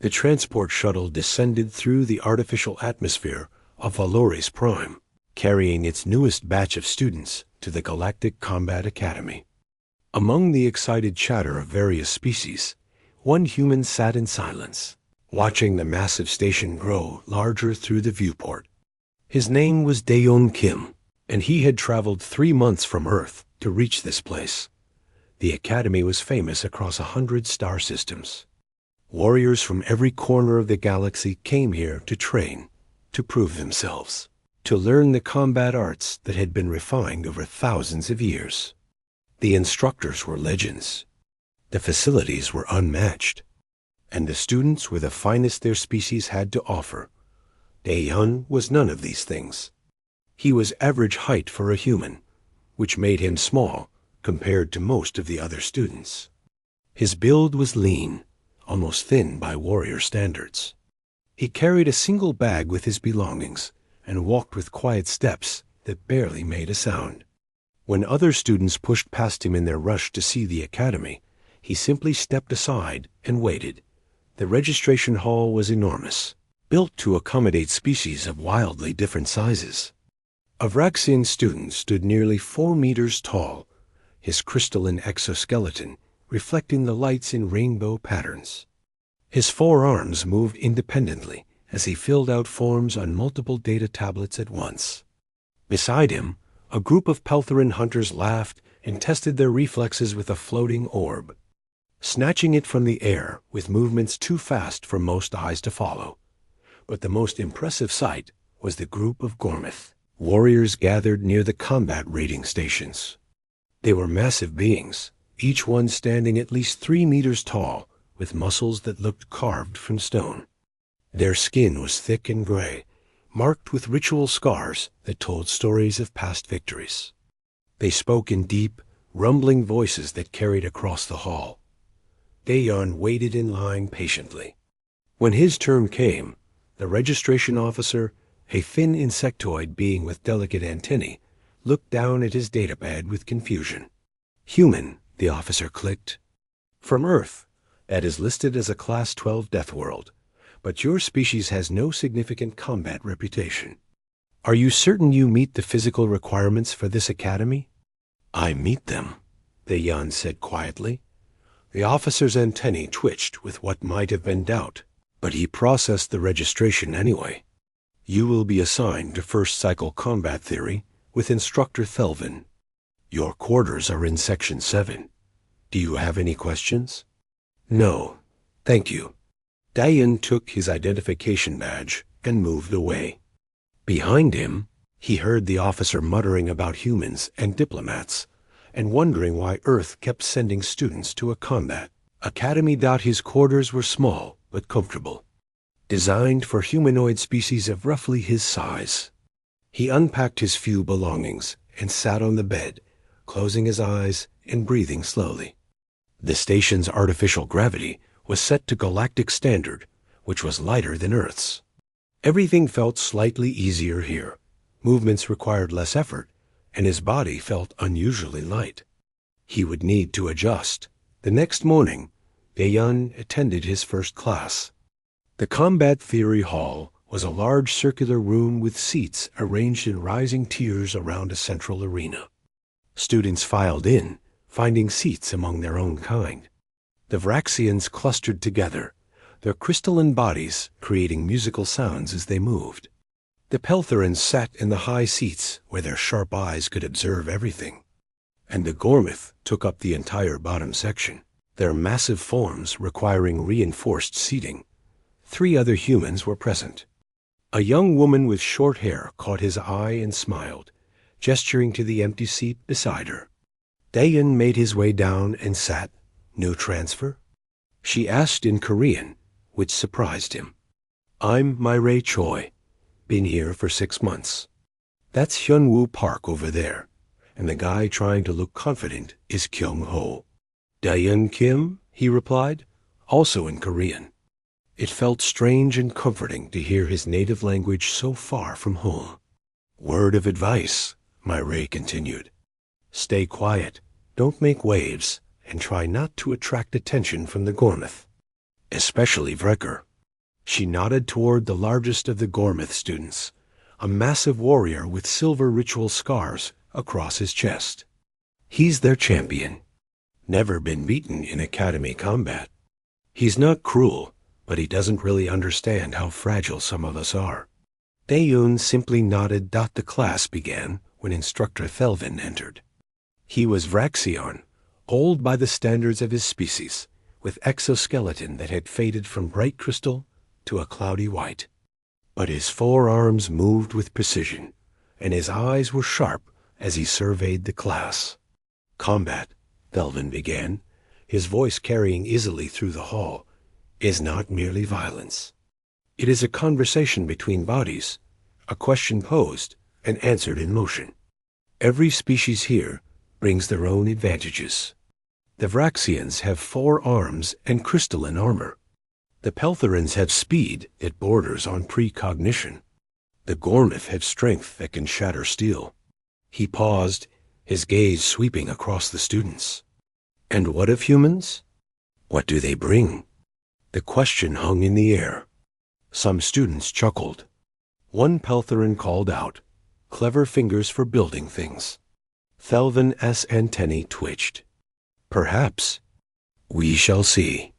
The transport shuttle descended through the artificial atmosphere of Valores Prime, carrying its newest batch of students to the Galactic Combat Academy. Among the excited chatter of various species, one human sat in silence, watching the massive station grow larger through the viewport. His name was Daeyeon Kim, and he had traveled 3 months from Earth to reach this place. The academy was famous across 100 star systems. Warriors from every corner of the galaxy came here to train, to prove themselves, to learn the combat arts that had been refined over thousands of years. The instructors were legends. The facilities were unmatched. And the students were the finest their species had to offer. Daeyeon was none of these things. He was average height for a human, which made him small compared to most of the other students. His build was lean, almost thin by warrior standards. He carried a single bag with his belongings and walked with quiet steps that barely made a sound. When other students pushed past him in their rush to see the academy, he simply stepped aside and waited. The registration hall was enormous, built to accommodate species of wildly different sizes. A Vraxian student stood nearly 4 meters tall, his crystalline exoskeleton reflecting the lights in rainbow patterns. His 4 arms moved independently as he filled out forms on multiple data tablets at once. Beside him, a group of Peltherin hunters laughed and tested their reflexes with a floating orb, snatching it from the air with movements too fast for most eyes to follow. But the most impressive sight was the group of Gormith, warriors gathered near the combat rating stations. They were massive beings, each one standing at least 3 meters tall, with muscles that looked carved from stone. Their skin was thick and gray, marked with ritual scars that told stories of past victories. They spoke in deep, rumbling voices that carried across the hall. Daeyeon waited in line patiently. When his turn came, the registration officer, a thin insectoid being with delicate antennae, looked down at his datapad with confusion. Human, the officer clicked. From Earth, that is listed as a Class 12 Deathworld, but your species has no significant combat reputation. Are you certain you meet the physical requirements for this academy? I meet them, Daeyeon said quietly. The officer's antennae twitched with what might have been doubt, but he processed the registration anyway. You will be assigned to First Cycle Combat Theory with Instructor Thelvin. Your quarters are in Section 7. Do you have any questions? No, thank you. Daeyeon took his identification badge and moved away. Behind him, he heard the officer muttering about humans and diplomats, and wondering why Earth kept sending students to a combat academy. His quarters were small but comfortable, designed for humanoid species of roughly his size. He unpacked his few belongings and sat on the bed, closing his eyes and breathing slowly. The station's artificial gravity was set to galactic standard, which was lighter than Earth's. Everything felt slightly easier here. Movements required less effort, and his body felt unusually light. He would need to adjust. The next morning, Daeyeon attended his first class. The Combat Theory Hall was a large circular room with seats arranged in rising tiers around a central arena. Students filed in, finding seats among their own kind. The Vraxians clustered together, their crystalline bodies creating musical sounds as they moved. The Peltherins sat in the high seats where their sharp eyes could observe everything. And the Gormith took up the entire bottom section, their massive forms requiring reinforced seating. 3 other humans were present. A young woman with short hair caught his eye and smiled, gesturing to the empty seat beside her. Daeyeon made his way down and sat. New transfer? She asked in Korean, which surprised him. I'm Myrae Choi. Been here for 6 months. That's Hyunwoo Park over there, and the guy trying to look confident is Kyung Ho. Daeyeon Kim, he replied, also in Korean. It felt strange and comforting to hear his native language so far from home. Word of advice, Myrae continued. Stay quiet, don't make waves, and try not to attract attention from the Gormith, especially Vrecker. She nodded toward the largest of the Gormith students, a massive warrior with silver ritual scars across his chest. He's their champion. Never been beaten in academy combat. He's not cruel, but he doesn't really understand how fragile some of us are. Daeun simply nodded. The class began when Instructor Thelvin entered. He was Vraxion, old by the standards of his species, with exoskeleton that had faded from bright crystal to a cloudy white. But his forearms moved with precision, and his eyes were sharp as he surveyed the class. Combat, Thelvin began, his voice carrying easily through the hall, is not merely violence. It is a conversation between bodies, a question posed and answered in motion. Every species here brings their own advantages. The Vraxians have 4 arms and crystalline armor. The Peltherans have speed that borders on precognition. The Gormith have strength that can shatter steel. He paused, his gaze sweeping across the students. And what of humans? What do they bring? The question hung in the air. Some students chuckled. One Peltheran called out, "Clever fingers for building things." Thelvin's antennae twitched. Perhaps. We shall see.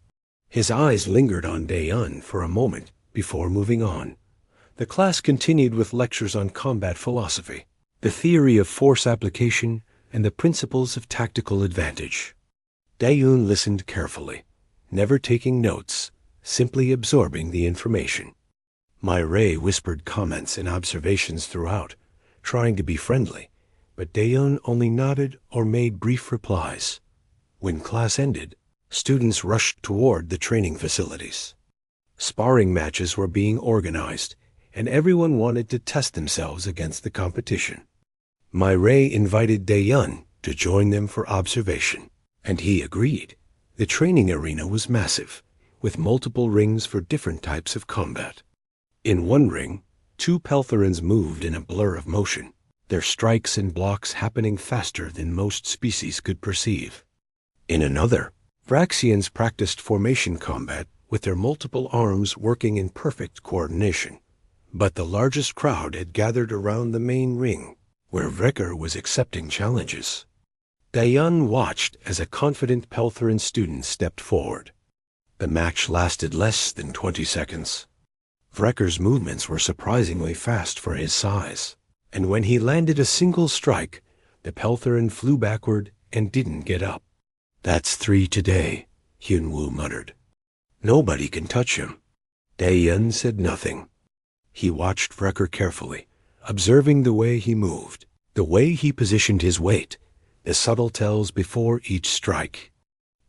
His eyes lingered on Daeun for a moment before moving on. The class continued with lectures on combat philosophy, the theory of force application, and the principles of tactical advantage. Daeun listened carefully, never taking notes, simply absorbing the information. Myray whispered comments and observations throughout, trying to be friendly, but Daeun only nodded or made brief replies. When class ended, students rushed toward the training facilities. Sparring matches were being organized, and everyone wanted to test themselves against the competition. Myray invited Daeun to join them for observation, and he agreed. The training arena was massive, with multiple rings for different types of combat. In one ring, 2 Peltherans moved in a blur of motion, their strikes and blocks happening faster than most species could perceive. In another, Vraxians practiced formation combat with their multiple arms working in perfect coordination. But the largest crowd had gathered around the main ring, where Vrecker was accepting challenges. Daeun watched as a confident Peltheran student stepped forward. The match lasted less than 20 seconds. Vrecker's movements were surprisingly fast for his size, and when he landed a single strike, the Peltheran flew backward and didn't get up. That's 3 today, Hyunwoo muttered. Nobody can touch him. Daeun said nothing. He watched Vrecker carefully, observing the way he moved, the way he positioned his weight, the subtle tells before each strike.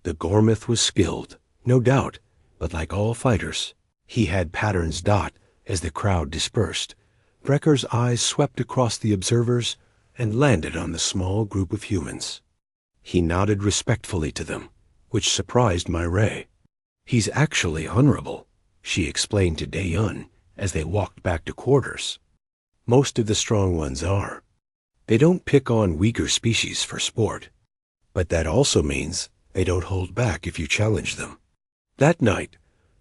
The Gormith was skilled, no doubt, but like all fighters, he had patterns. As the crowd dispersed, Vrecker's eyes swept across the observers and landed on the small group of humans. He nodded respectfully to them, which surprised Myray. He's actually honorable, she explained to Daeun as they walked back to quarters. Most of the strong ones are. They don't pick on weaker species for sport, but that also means they don't hold back if you challenge them. That night,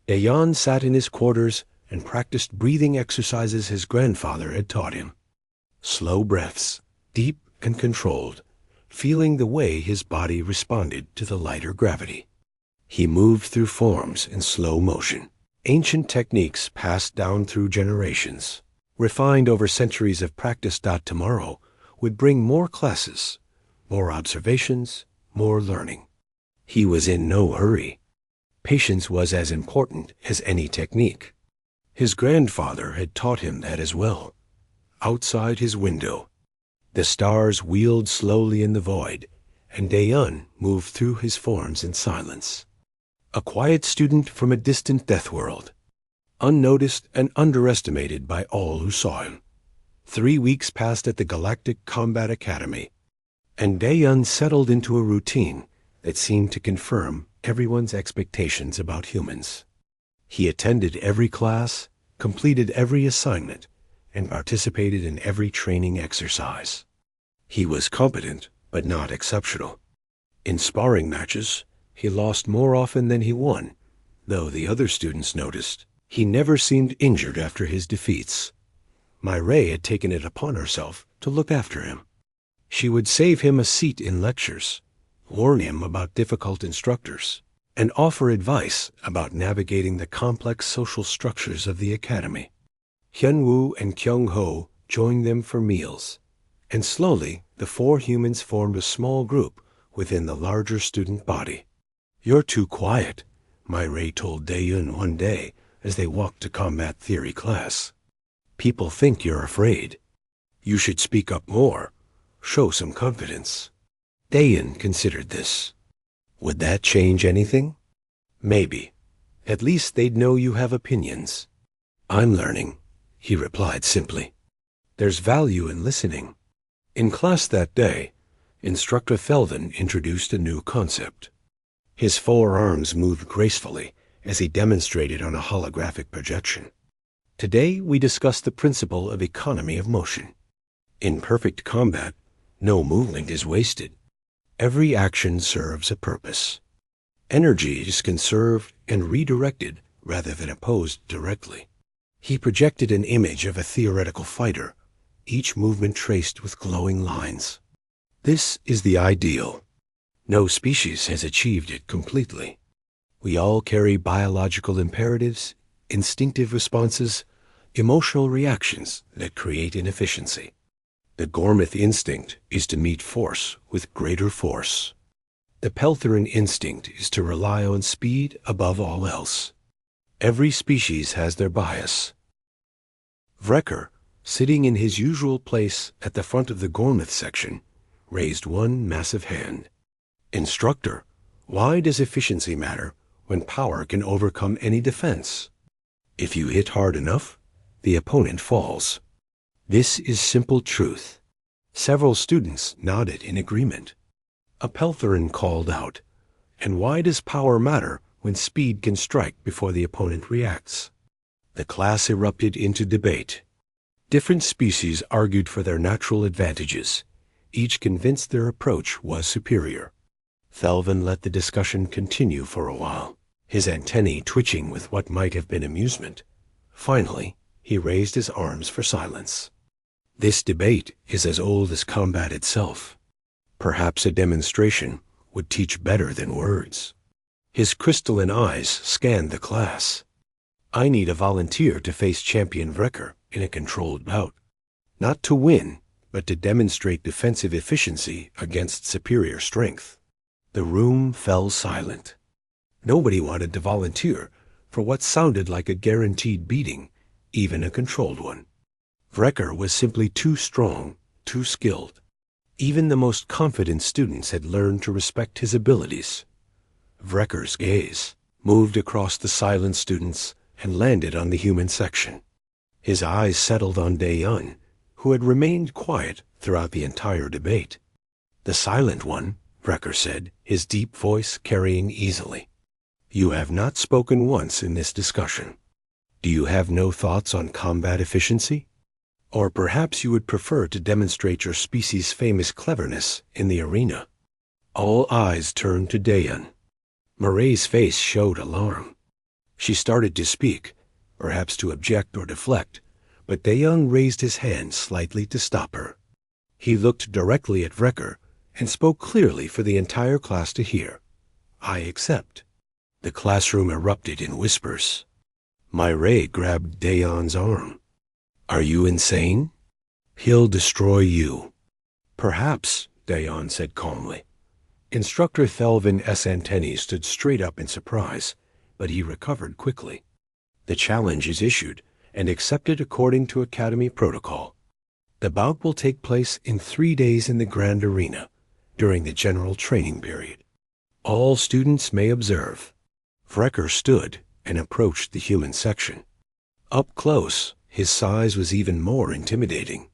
Daeun sat in his quarters and practiced breathing exercises his grandfather had taught him. Slow breaths, deep and controlled, feeling the way his body responded to the lighter gravity. He moved through forms in slow motion, ancient techniques passed down through generations, refined over centuries of practice. Tomorrow would bring more classes, more observations, more learning. He was in no hurry. Patience was as important as any technique. His grandfather had taught him that as well. Outside his window, the stars wheeled slowly in the void, and Daeun moved through his forms in silence. A quiet student from a distant death world, unnoticed and underestimated by all who saw him. 3 weeks passed at the Galactic Combat Academy, and Daeun settled into a routine that seemed to confirm everyone's expectations about humans. He attended every class, completed every assignment, and participated in every training exercise. He was competent, but not exceptional. In sparring matches, he lost more often than he won, though the other students noticed He never seemed injured after his defeats. Myray had taken it upon herself to look after him. She would save him a seat in lectures, warn him about difficult instructors, and offer advice about navigating the complex social structures of the academy. Hyun-woo and Kyung-ho joined them for meals, and slowly the four humans formed a small group within the larger student body. "You're too quiet," Myray told Dae-yun one day as they walked to combat theory class. "People think you're afraid. You should speak up more, show some confidence." Dae-yun considered this. Would that change anything? Maybe. At least they'd know you have opinions. "I'm learning," he replied simply. "There's value in listening." In class that day, Instructor Thelvin introduced a new concept. His four arms moved gracefully as he demonstrated on a holographic projection. Today we discuss the principle of economy of motion. In perfect combat, no movement is wasted. Every action serves a purpose. Energy is conserved and redirected rather than opposed directly. He projected an image of a theoretical fighter, each movement traced with glowing lines. This is the ideal. No species has achieved it completely. We all carry biological imperatives, instinctive responses, emotional reactions that create inefficiency. The Gormith instinct is to meet force with greater force. The Peltherin instinct is to rely on speed above all else. Every species has their bias. Vrecker, sitting in his usual place at the front of the Gormith section, raised one massive hand. "Instructor, why does efficiency matter when power can overcome any defense? If you hit hard enough, the opponent falls. This is simple truth." Several students nodded in agreement. A Peltherin called out, "And why does power matter when speed can strike before the opponent reacts?" The class erupted into debate. Different species argued for their natural advantages, each convinced their approach was superior. Thelvin let the discussion continue for a while, his antennae twitching with what might have been amusement. Finally, he raised his arms for silence. "This debate is as old as combat itself. Perhaps a demonstration would teach better than words." His crystalline eyes scanned the class. "I need a volunteer to face Champion Vrecker in a controlled bout. Not to win, but to demonstrate defensive efficiency against superior strength." The room fell silent. Nobody wanted to volunteer for what sounded like a guaranteed beating, even a controlled one. Vrecker was simply too strong, too skilled. Even the most confident students had learned to respect his abilities. Vrecker's gaze moved across the silent students and landed on the human section. His eyes settled on Dae-yun, who had remained quiet throughout the entire debate. "The silent one," Vrecker said, his deep voice carrying easily. "You have not spoken once in this discussion. Do you have no thoughts on combat efficiency? Or perhaps you would prefer to demonstrate your species' famous cleverness in the arena?" All eyes turned to Dae-yun. Murray's face showed alarm. She started to speak, perhaps to object or deflect, but Dae-yun raised his hand slightly to stop her. He looked directly at Vrecker and spoke clearly for the entire class to hear. "I accept." The classroom erupted in whispers. Myray grabbed Dae-yun's arm. "Are you insane? He'll destroy you." "Perhaps," Dae-yun said calmly. Instructor Thelvin's antennae stood straight up in surprise, but he recovered quickly. "The challenge is issued and accepted according to Academy protocol. The bout will take place in 3 days in the Grand Arena, during the general training period. All students may observe." Vrecker stood and approached the human section. Up close, his size was even more intimidating.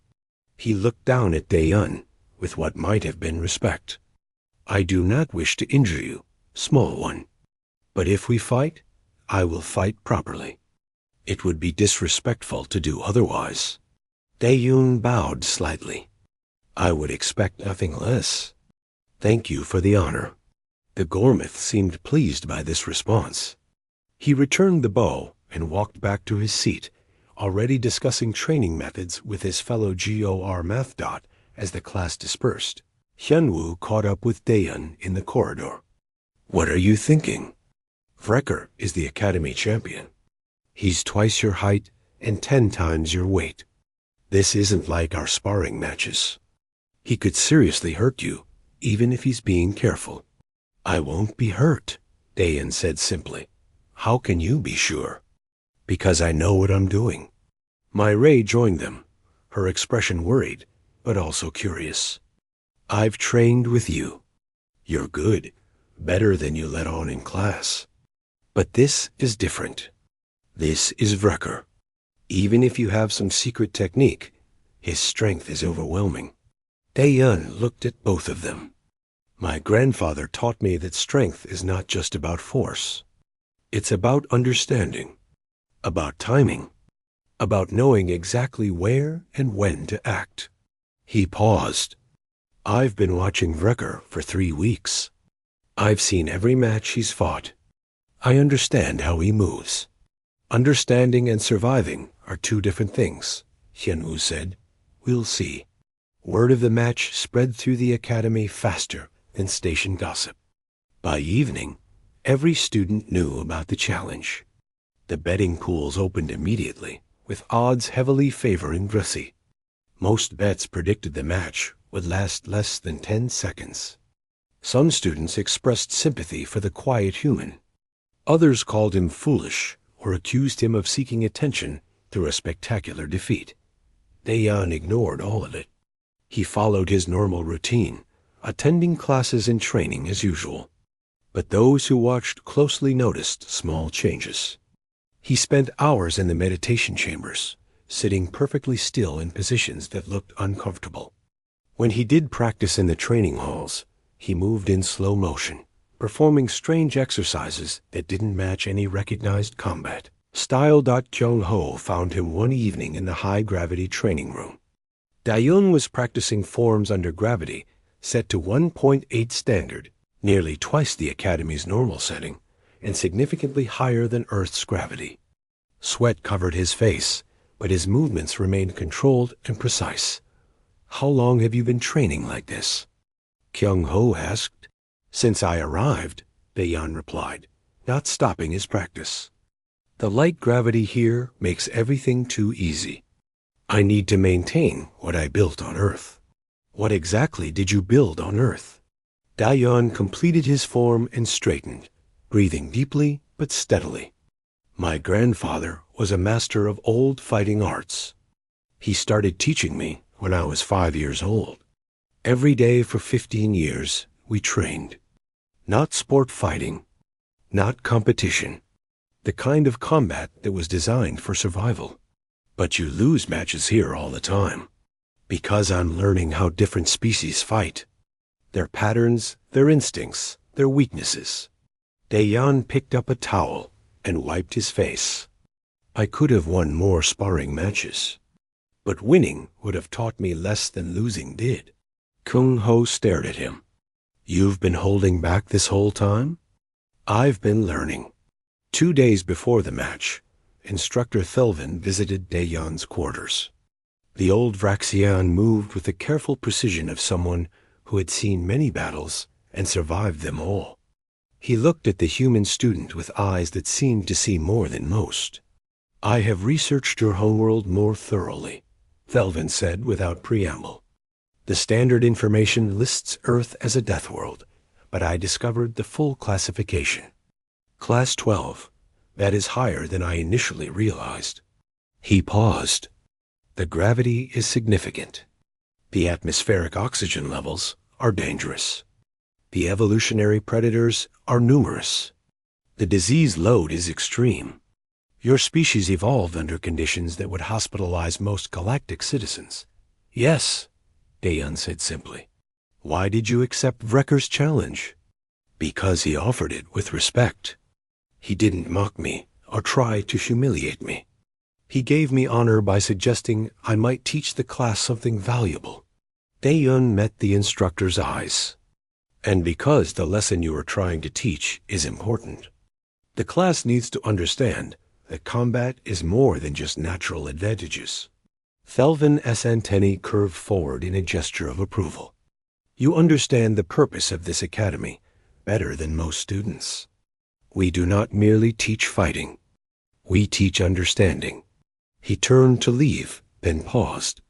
He looked down at Dae-yun with what might have been respect. "I do not wish to injure you, small one. But if we fight, I will fight properly. It would be disrespectful to do otherwise." Dae-yun bowed slightly. "I would expect nothing less. Thank you for the honor." The Gormith seemed pleased by this response. He returned the bow and walked back to his seat, already discussing training methods with his fellow GOR math dot as the class dispersed. Hyunwoo caught up with Daeyeon in the corridor. "What are you thinking? Wrecker is the academy champion. He's twice your height and 10 times your weight. This isn't like our sparring matches. He could seriously hurt you, even if he's being careful." "I won't be hurt," Daeyeon said simply. "How can you be sure?" "Because I know what I'm doing." Mai joined them, her expression worried, but also curious. "I've trained with you. You're good, better than you let on in class. But this is different. This is Wrecker. Even if you have some secret technique, his strength is overwhelming." Daeyeon looked at both of them. "My grandfather taught me that strength is not just about force. It's about understanding, about timing, about knowing exactly where and when to act." He paused. "I've been watching Wrecker for 3 weeks. I've seen every match he's fought. I understand how he moves." "Understanding and surviving are 2 different things," Hyunwoo said. "We'll see." Word of the match spread through the academy faster than station gossip. By evening, every student knew about the challenge. The betting pools opened immediately, with odds heavily favoring Grissi. Most bets predicted the match would last less than 10 seconds. Some students expressed sympathy for the quiet human. Others called him foolish or accused him of seeking attention through a spectacular defeat. Daeyeon ignored all of it. He followed his normal routine, attending classes and training as usual. But those who watched closely noticed small changes. He spent hours in the meditation chambers, sitting perfectly still in positions that looked uncomfortable. When he did practice in the training halls, he moved in slow motion, performing strange exercises that didn't match any recognized combat. Style. Kyung-ho found him one evening in the high-gravity training room. Daeyeon was practicing forms under gravity, set to 1.8 standard, nearly twice the Academy's normal setting, and significantly higher than Earth's gravity. Sweat covered his face, but his movements remained controlled and precise. "How long have you been training like this?" Kyung-ho asked. "Since I arrived," Daeyeon replied, not stopping his practice. "The light gravity here makes everything too easy. I need to maintain what I built on Earth." "What exactly did you build on Earth?" Daeyeon completed his form and straightened, breathing deeply but steadily. "My grandfather was a master of old fighting arts. He started teaching me when I was 5 years old. Every day for 15 years, we trained. Not sport fighting, not competition, the kind of combat that was designed for survival. But you lose matches here all the time. Because I'm learning how different species fight. Their patterns, their instincts, their weaknesses." Daeyeon picked up a towel and wiped his face. "I could have won more sparring matches, but winning would have taught me less than losing did." Kyung-ho stared at him. "You've been holding back this whole time?" "I've been learning." 2 days before the match, Instructor Thelvin visited Daeyeon's quarters. The old Vraxian moved with the careful precision of someone who had seen many battles and survived them all. He looked at the human student with eyes that seemed to see more than most. "I have researched your homeworld more thoroughly," Thelvin said without preamble. "The standard information lists Earth as a death world, but I discovered the full classification. Class 12. That is higher than I initially realized." He paused. "The gravity is significant. The atmospheric oxygen levels are dangerous. The evolutionary predators are numerous. The disease load is extreme. Your species evolved under conditions that would hospitalize most galactic citizens." "Yes," Daeyeon said simply. "Why did you accept Wrecker's challenge?" "Because he offered it with respect. He didn't mock me or try to humiliate me. He gave me honor by suggesting I might teach the class something valuable." Daeyeon met the instructor's eyes. "And because the lesson you are trying to teach is important. The class needs to understand that combat is more than just natural advantages. Thelvin's antennae curved forward in a gesture of approval. You understand the purpose of this academy better than most students. We do not merely teach fighting. We teach understanding. He turned to leave, then paused.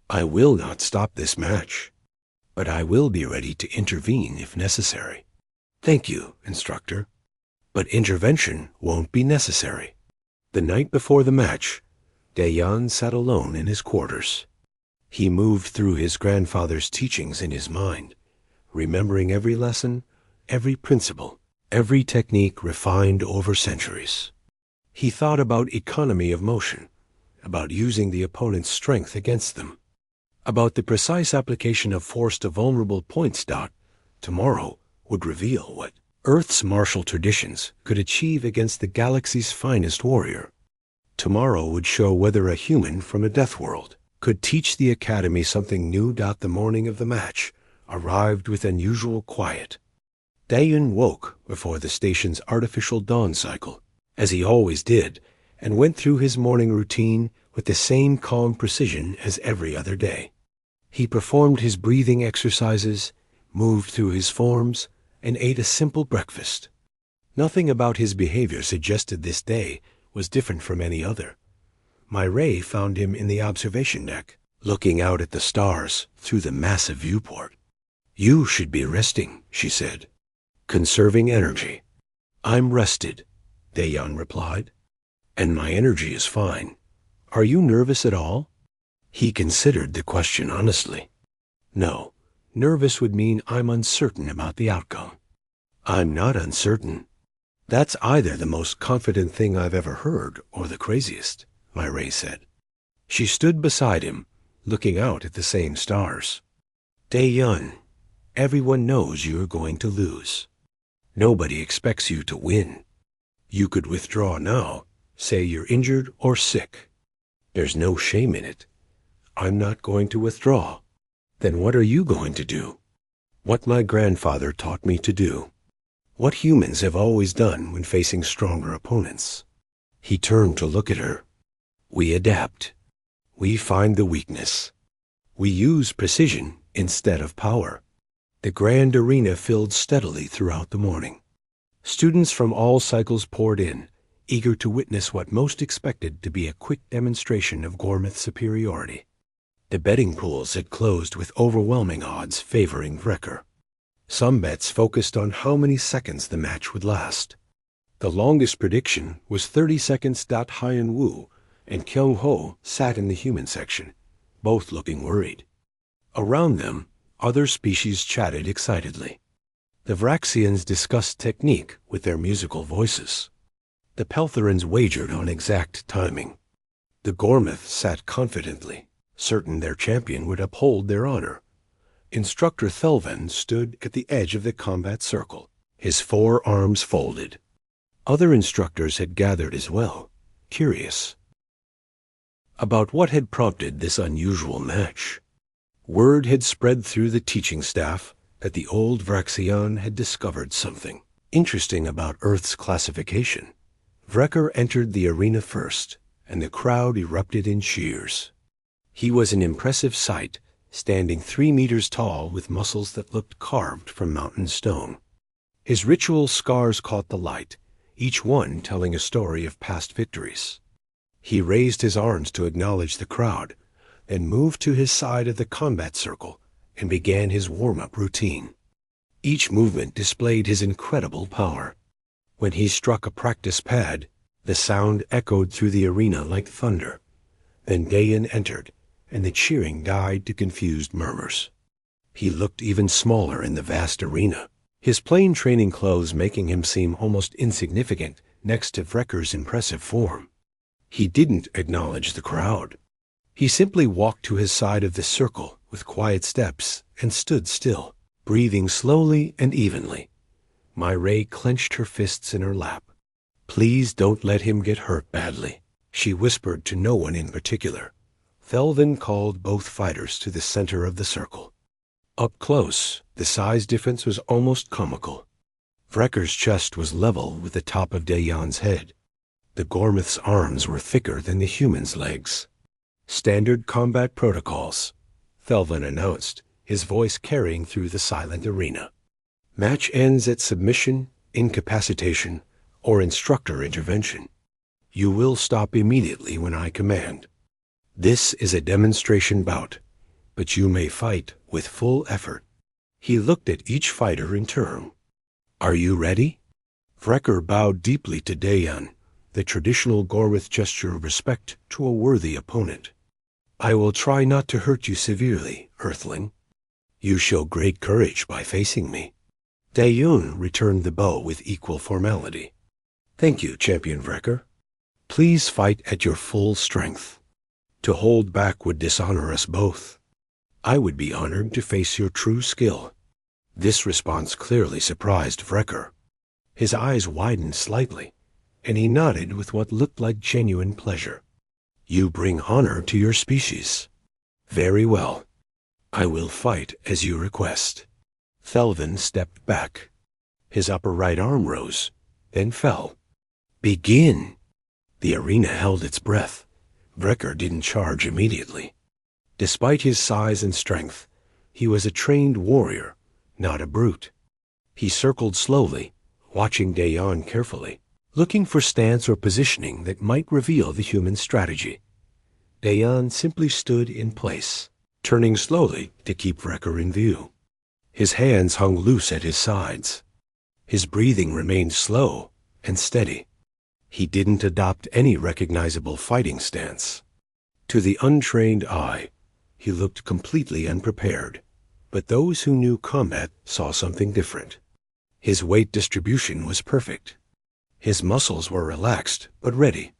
I will not stop this match, but I will be ready to intervene if necessary. Thank you, instructor. But intervention won't be necessary. The night before the match, Dayan sat alone in his quarters. He moved through his grandfather's teachings in his mind, remembering every lesson, every principle, every technique refined over centuries. He thought about economy of motion, about using the opponent's strength against them, about the precise application of force to vulnerable points. Tomorrow would reveal what Earth's martial traditions could achieve against the galaxy's finest warrior. Tomorrow would show whether a human from a death world could teach the academy something new. The morning of the match arrived with unusual quiet. Dayan woke before the station's artificial dawn cycle, as he always did, and went through his morning routine with the same calm precision as every other day. He performed his breathing exercises, moved through his forms, and ate a simple breakfast. Nothing about his behavior suggested this day was different from any other. Myray found him in the observation deck, looking out at the stars through the massive viewport. You should be resting, she said. Conserving energy. I'm rested, Dayan replied. And my energy is fine. Are you nervous at all? He considered the question honestly. No, nervous would mean I'm uncertain about the outcome. I'm not uncertain. That's either the most confident thing I've ever heard or the craziest, Myray said. She stood beside him, looking out at the same stars. Dayan, everyone knows you're going to lose. Nobody expects you to win. You could withdraw now, say you're injured or sick. There's no shame in it. I'm not going to withdraw. Then what are you going to do? What my grandfather taught me to do. What humans have always done when facing stronger opponents. He turned to look at her. We adapt. We find the weakness. We use precision instead of power. The grand arena filled steadily throughout the morning. Students from all cycles poured in, eager to witness what most expected to be a quick demonstration of Gormith's superiority. The betting pools had closed with overwhelming odds favoring Wrecker. Some bets focused on how many seconds the match would last. The longest prediction was 30 seconds. Hyen Wu and Kyung Ho sat in the human section, both looking worried. Around them, other species chatted excitedly. The Vraxians discussed technique with their musical voices. The Peltherans wagered on exact timing. The Gormiths sat confidently, certain their champion would uphold their honor. Instructor Thelvin stood at the edge of the combat circle, his 4 arms folded. Other instructors had gathered as well, curious about what had prompted this unusual match. Word had spread through the teaching staff that the old Vraxian had discovered something interesting about Earth's classification. Wrecker entered the arena first, and the crowd erupted in cheers. He was an impressive sight, standing 3 meters tall with muscles that looked carved from mountain stone. His ritual scars caught the light, each one telling a story of past victories. He raised his arms to acknowledge the crowd, then moved to his side of the combat circle and began his warm-up routine. Each movement displayed his incredible power. When he struck a practice pad, the sound echoed through the arena like thunder. Then Dayan entered, and the cheering died to confused murmurs. He looked even smaller in the vast arena, his plain training clothes making him seem almost insignificant next to Wrecker's impressive form. He didn't acknowledge the crowd. He simply walked to his side of the circle with quiet steps and stood still, breathing slowly and evenly. Myray clenched her fists in her lap. Please don't let him get hurt badly, she whispered to no one in particular. Thelvin called both fighters to the center of the circle. Up close, the size difference was almost comical. Wrecker's chest was level with the top of Dayan's head. The Gormith's arms were thicker than the human's legs. "Standard combat protocols," Thelvin announced, his voice carrying through the silent arena. "Match ends at submission, incapacitation, or instructor intervention. You will stop immediately when I command. This is a demonstration bout, but you may fight with full effort." He looked at each fighter in turn. "Are you ready?" Vrecker bowed deeply to Dayan, the traditional Gormith gesture of respect to a worthy opponent. "I will try not to hurt you severely, Earthling. You show great courage by facing me." Dayun returned the bow with equal formality. "Thank you, Champion Vrecker. Please fight at your full strength. To hold back would dishonor us both. I would be honored to face your true skill." This response clearly surprised Vrecker. His eyes widened slightly, and he nodded with what looked like genuine pleasure. "You bring honor to your species. Very well. I will fight as you request." Thelvin stepped back. His upper right arm rose, then fell. "Begin!" The arena held its breath. Vrecker didn't charge immediately. Despite his size and strength, he was a trained warrior, not a brute. He circled slowly, watching Dayan carefully, looking for stance or positioning that might reveal the human strategy. Dayan simply stood in place, turning slowly to keep Vrecker in view. His hands hung loose at his sides. His breathing remained slow and steady. He didn't adopt any recognizable fighting stance. To the untrained eye, he looked completely unprepared, but those who knew combat saw something different. His weight distribution was perfect. His muscles were relaxed but ready.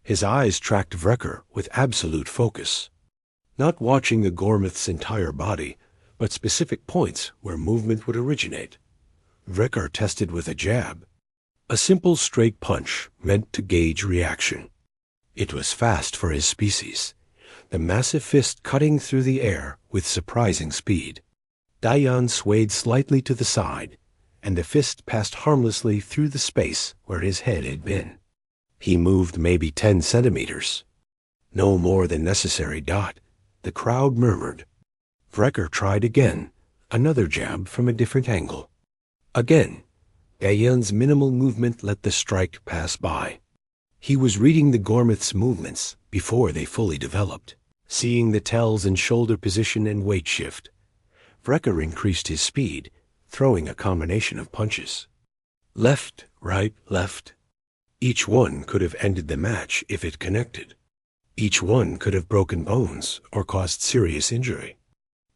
His eyes tracked Vrecker with absolute focus, not watching the Gormith's entire body, but specific points where movement would originate. Vrecker tested with a jab, a simple straight punch meant to gauge reaction. It was fast for his species, the massive fist cutting through the air with surprising speed. Dayan swayed slightly to the side, and the fist passed harmlessly through the space where his head had been. He moved maybe 10 centimeters. No more than necessary. The crowd murmured. Vrecker tried again, another jab from a different angle. Again, Dayan's minimal movement let the strike pass by. He was reading the Gormith's movements before they fully developed, seeing the tells in shoulder position and weight shift. Vrecker increased his speed, throwing a combination of punches. Left, right, left. Each one could have ended the match if it connected. Each one could have broken bones or caused serious injury.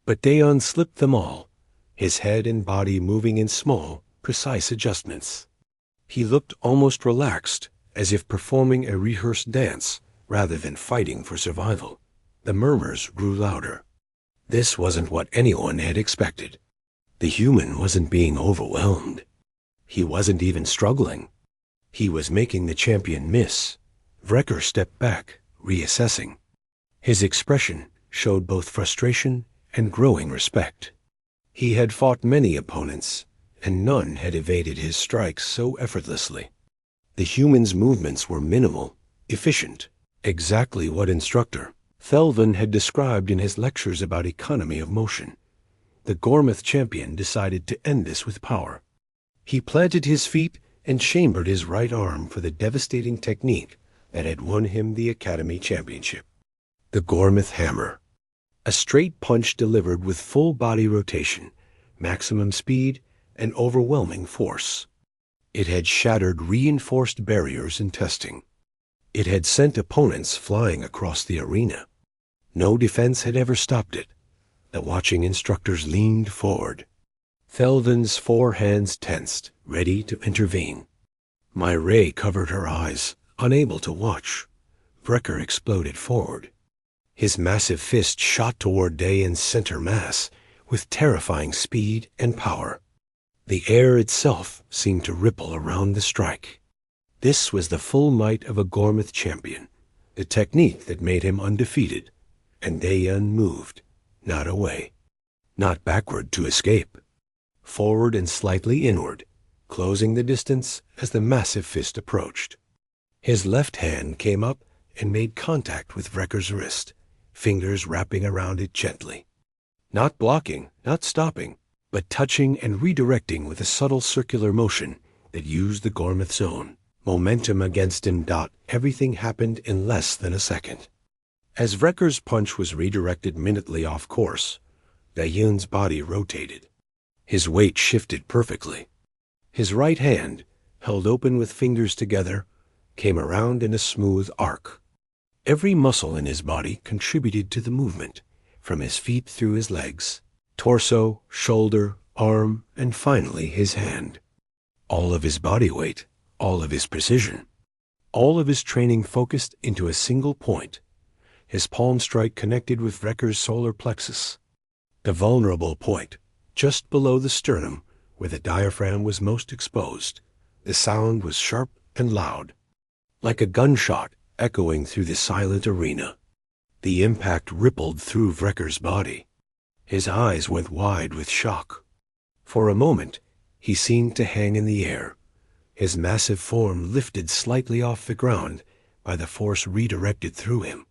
But Dayan slipped them all, his head and body moving in small, precise adjustments. He looked almost relaxed, as if performing a rehearsed dance rather than fighting for survival. The murmurs grew louder. This wasn't what anyone had expected. The human wasn't being overwhelmed. He wasn't even struggling. He was making the champion miss. Vrecker stepped back, reassessing. His expression showed both frustration and growing respect. He had fought many opponents, and none had evaded his strikes so effortlessly. The human's movements were minimal, efficient, exactly what instructor Thelvin had described in his lectures about economy of motion. The Gormith champion decided to end this with power. He planted his feet and chambered his right arm for the devastating technique that had won him the Academy Championship. The Gormith Hammer. A straight punch delivered with full body rotation, maximum speed, and overwhelming force. It had shattered reinforced barriers in testing. It had sent opponents flying across the arena. No defense had ever stopped it. The watching instructors leaned forward. Thelvin's 4 hands tensed, ready to intervene. My ray covered her eyes, unable to watch. Vrecker exploded forward. His massive fist shot toward Dayan's center mass with terrifying speed and power. The air itself seemed to ripple around the strike. This was the full might of a Gormith champion, the technique that made him undefeated, and Dayan moved, not away, not backward to escape, forward and slightly inward, closing the distance as the massive fist approached. His left hand came up and made contact with Wrecker's wrist, fingers wrapping around it gently. Not blocking, not stopping, but touching and redirecting with a subtle circular motion that used the Gormith's own momentum against him. Everything happened in less than a second. As Wrecker's punch was redirected minutely off course, Dayun's body rotated. His weight shifted perfectly. His right hand, held open with fingers together, came around in a smooth arc. Every muscle in his body contributed to the movement, from his feet through his legs, torso, shoulder, arm, and finally his hand. All of his body weight, all of his precision, all of his training focused into a single point. His palm strike connected with Wrecker's solar plexus, the vulnerable point, just below the sternum where the diaphragm was most exposed. The sound was sharp and loud, like a gunshot echoing through the silent arena. The impact rippled through Wrecker's body. His eyes went wide with shock. For a moment, he seemed to hang in the air, his massive form lifted slightly off the ground by the force redirected through him.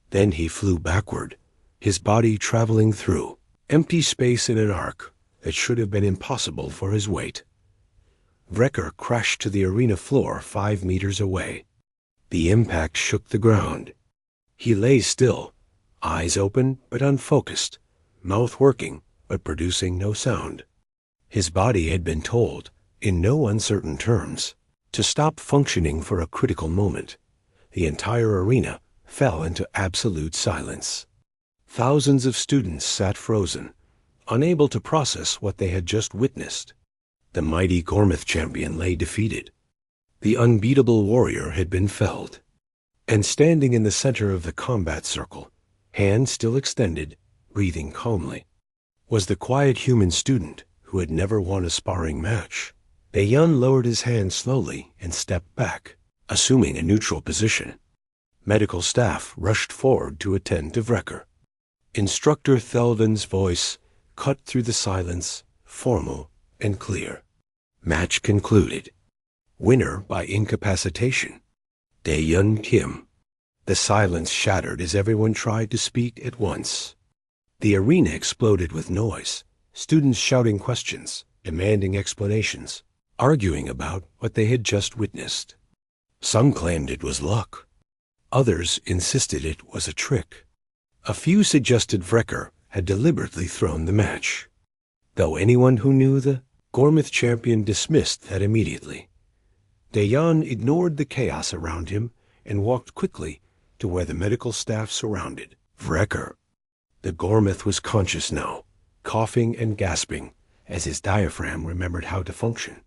Then he flew backward, his body traveling through empty space in an arc that should have been impossible for his weight. Wrecker crashed to the arena floor 5 meters away. The impact shook the ground. He lay still, eyes open but unfocused, mouth working but producing no sound. His body had been told, in no uncertain terms, to stop functioning for a critical moment. The entire arena fell into absolute silence. Thousands of students sat frozen, unable to process what they had just witnessed. The mighty Gormith champion lay defeated. The unbeatable warrior had been felled. And standing in the center of the combat circle, hand still extended, breathing calmly, was the quiet human student who had never won a sparring match. Dayun lowered his hand slowly and stepped back, assuming a neutral position. Medical staff rushed forward to attend to Wrecker. Instructor Thelden's voice cut through the silence, formal and clear. Match concluded. Winner by incapacitation, Dayun Kim. The silence shattered as everyone tried to speak at once. The arena exploded with noise, students shouting questions, demanding explanations, arguing about what they had just witnessed. Some claimed it was luck. Others insisted it was a trick. A few suggested Wrecker had deliberately thrown the match, though anyone who knew the Gormith champion dismissed that immediately. Dayun ignored the chaos around him and walked quickly to where the medical staff surrounded Wrecker. The Gormith was conscious now, coughing and gasping as his diaphragm remembered how to function.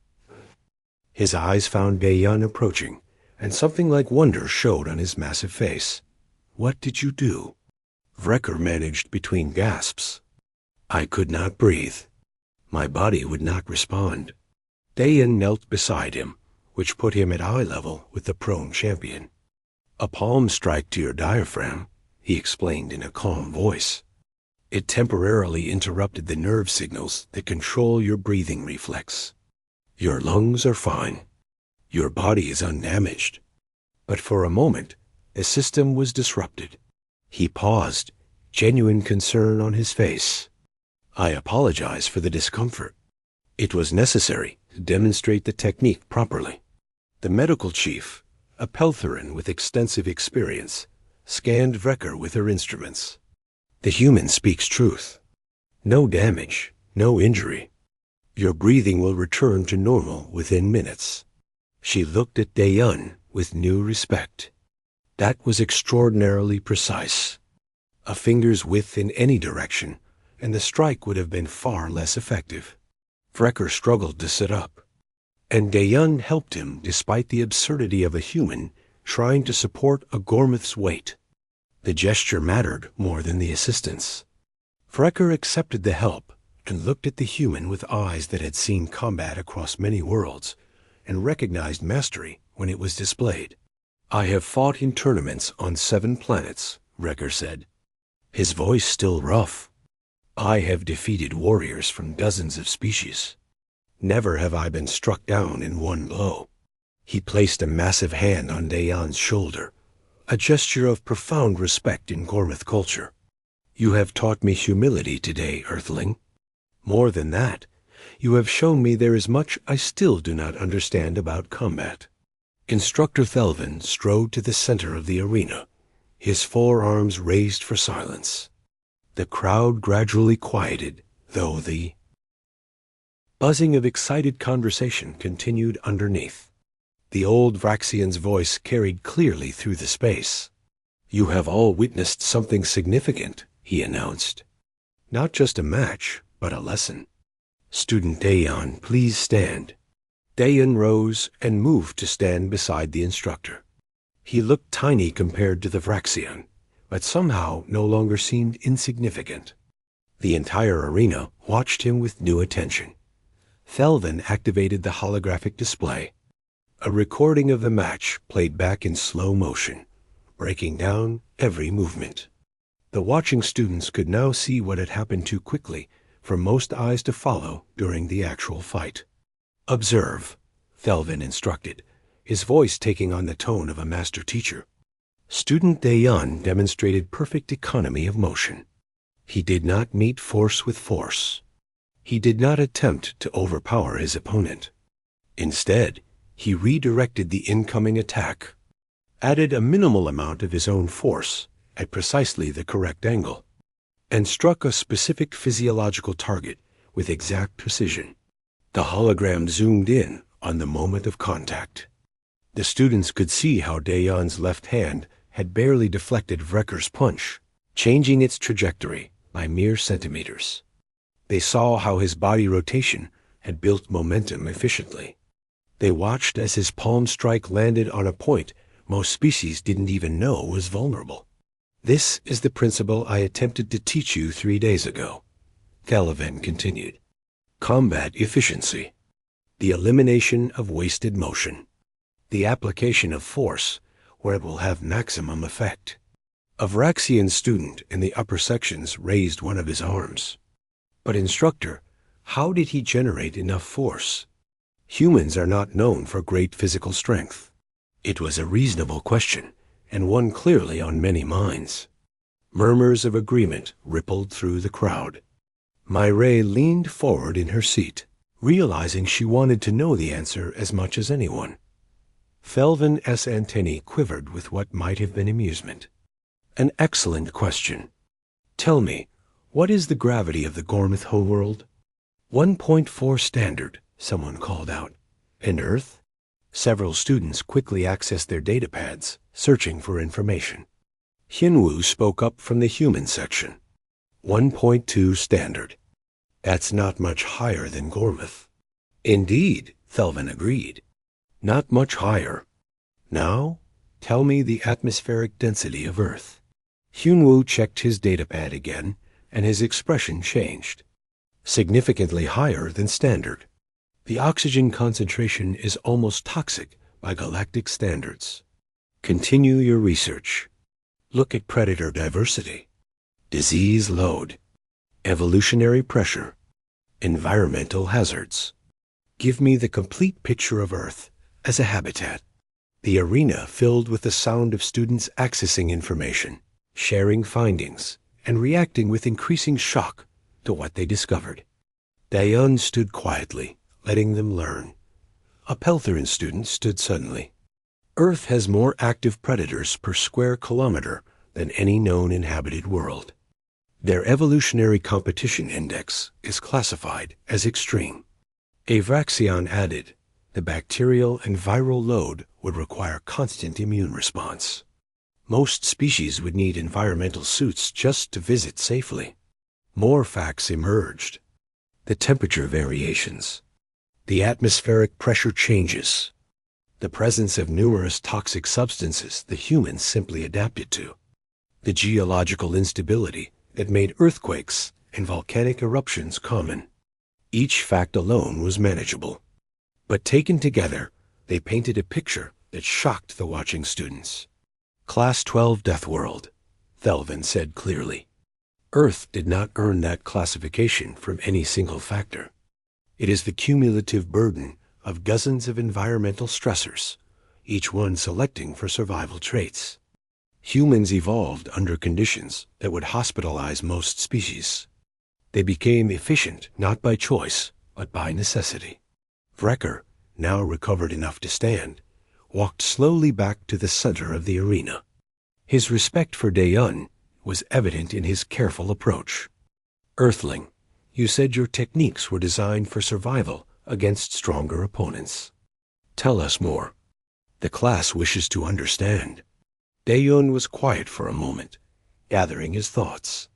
His eyes found Dayun approaching, and something like wonder showed on his massive face. "What did you do?" Wrecker managed between gasps. "I could not breathe. My body would not respond." Dayun knelt beside him, which put him at eye level with the prone champion. "A palm strike to your diaphragm," he explained in a calm voice. "It temporarily interrupted the nerve signals that control your breathing reflex. Your lungs are fine. Your body is undamaged. But for a moment, the system was disrupted." He paused, genuine concern on his face. "I apologize for the discomfort. It was necessary to demonstrate the technique properly." The medical chief, a Peltherin with extensive experience, scanned Wrecker with her instruments. "The human speaks truth. No damage, no injury. Your breathing will return to normal within minutes." She looked at Dayun with new respect. That was extraordinarily precise. A finger's width in any direction, and the strike would have been far less effective. Wrecker struggled to sit up, and Dayun helped him despite the absurdity of a human trying to support a Gormith's weight. The gesture mattered more than the assistance. Wrecker accepted the help and looked at the human with eyes that had seen combat across many worlds and recognized mastery when it was displayed. "I have fought in tournaments on 7 planets," Wrecker said, his voice still rough. "I have defeated warriors from dozens of species. Never have I been struck down in one blow." He placed a massive hand on Dayan's shoulder, a gesture of profound respect in Gormith culture. You have taught me humility today, Earthling. More than that, you have shown me there is much I still do not understand about combat. Instructor Thelvin strode to the center of the arena, his forearms raised for silence. The crowd gradually quieted, though the buzzing of excited conversation continued underneath. The old Vraxian's voice carried clearly through the space. You have all witnessed something significant, he announced. Not just a match, but a lesson. Student Dayan, please stand. Dayan rose and moved to stand beside the instructor. He looked tiny compared to the Vraxian, but somehow no longer seemed insignificant. The entire arena watched him with new attention. Thelvin activated the holographic display. A recording of the match played back in slow motion, breaking down every movement. The watching students could now see what had happened too quickly for most eyes to follow during the actual fight. Observe, Thelvin instructed, his voice taking on the tone of a master teacher. Student Dayan demonstrated perfect economy of motion. He did not meet force with force. He did not attempt to overpower his opponent. Instead, he redirected the incoming attack, added a minimal amount of his own force at precisely the correct angle, and struck a specific physiological target with exact precision. The hologram zoomed in on the moment of contact. The students could see how Dayan's left hand had barely deflected Vrekker's punch, changing its trajectory by mere centimeters. They saw how his body rotation had built momentum efficiently. They watched as his palm strike landed on a point most species didn't even know was vulnerable. This is the principle I attempted to teach you 3 days ago, Thelvin continued. Combat efficiency. The elimination of wasted motion. The application of force where it will have maximum effect. A Vraxian student in the upper sections raised one of his arms. But instructor, how did he generate enough force? Humans are not known for great physical strength. It was a reasonable question, and one clearly on many minds. Murmurs of agreement rippled through the crowd. Myrae leaned forward in her seat, realizing she wanted to know the answer as much as anyone. Thelvin's antennae quivered with what might have been amusement. An excellent question. Tell me, what is the gravity of the Gormith homeworld? 1.4 standard, someone called out. And Earth? Several students quickly accessed their datapads, searching for information. Hinwu spoke up from the human section. 1.2 standard. That's not much higher than Gormith. Indeed, Thelvin agreed. Not much higher. Now, tell me the atmospheric density of Earth. Hinwu checked his datapad again, and his expression changed. Significantly higher than standard. The oxygen concentration is almost toxic by galactic standards. Continue your research. Look at predator diversity, disease load, evolutionary pressure, environmental hazards. Give me the complete picture of Earth as a habitat. The arena filled with the sound of students accessing information, sharing findings, and reacting with increasing shock to what they discovered. Dayan stood quietly, letting them learn. A Peltherin student stood suddenly. Earth has more active predators per square kilometer than any known inhabited world. Their evolutionary competition index is classified as extreme. A Vraxian added, the bacterial and viral load would require constant immune response. Most species would need environmental suits just to visit safely. More facts emerged. The temperature variations. The atmospheric pressure changes. The presence of numerous toxic substances the humans simply adapted to. The geological instability that made earthquakes and volcanic eruptions common. Each fact alone was manageable. But taken together, they painted a picture that shocked the watching students. Class 12 Deathworld, Thelvin said clearly. Earth did not earn that classification from any single factor. It is the cumulative burden of dozens of environmental stressors, each one selecting for survival traits. Humans evolved under conditions that would hospitalize most species. They became efficient not by choice, but by necessity. Wrecker, now recovered enough to stand, walked slowly back to the center of the arena. His respect for Daeun was evident in his careful approach. Earthling, you said your techniques were designed for survival against stronger opponents. Tell us more. The class wishes to understand. Daeun was quiet for a moment, gathering his thoughts.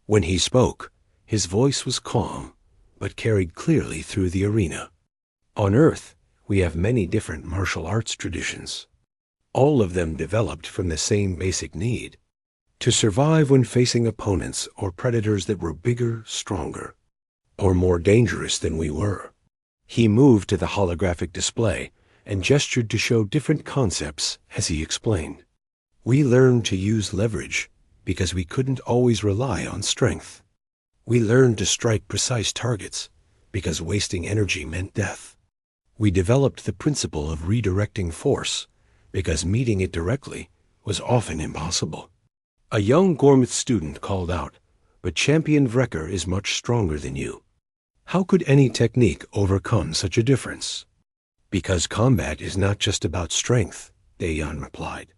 When he spoke, his voice was calm, but carried clearly through the arena. On Earth, we have many different martial arts traditions, all of them developed from the same basic need: to survive when facing opponents or predators that were bigger, stronger, or more dangerous than we were. He moved to the holographic display and gestured to show different concepts as he explained. We learned to use leverage because we couldn't always rely on strength. We learned to strike precise targets because wasting energy meant death. We developed the principle of redirecting force because meeting it directly was often impossible. A young Gormith student called out, "But Champion Wrecker is much stronger than you. How could any technique overcome such a difference?" "Because combat is not just about strength," Daeun replied.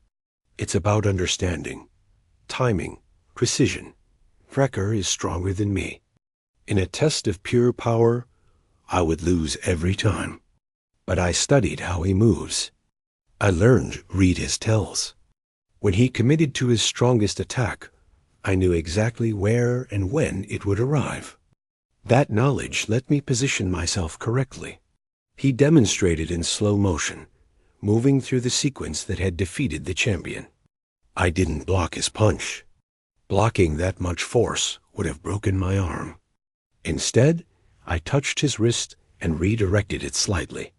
"It's about understanding, timing, precision. Wrecker is stronger than me. In a test of pure power, I would lose every time. But I studied how he moves. I learned read his tells. When he committed to his strongest attack, I knew exactly where and when it would arrive. That knowledge let me position myself correctly." He demonstrated in slow motion, moving through the sequence that had defeated the champion. I didn't block his punch. Blocking that much force would have broken my arm. Instead, I touched his wrist and redirected it slightly.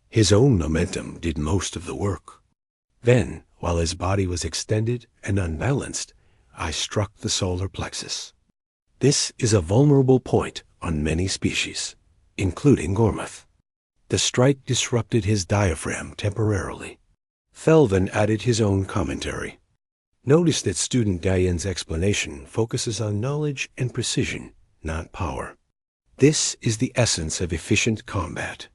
His own momentum did most of the work. Then, while his body was extended and unbalanced, I struck the solar plexus. This is a vulnerable point on many species, including Gormith. The strike disrupted his diaphragm temporarily. Felvin added his own commentary. Notice that student Daeun's explanation focuses on knowledge and precision, not power. This is the essence of efficient combat.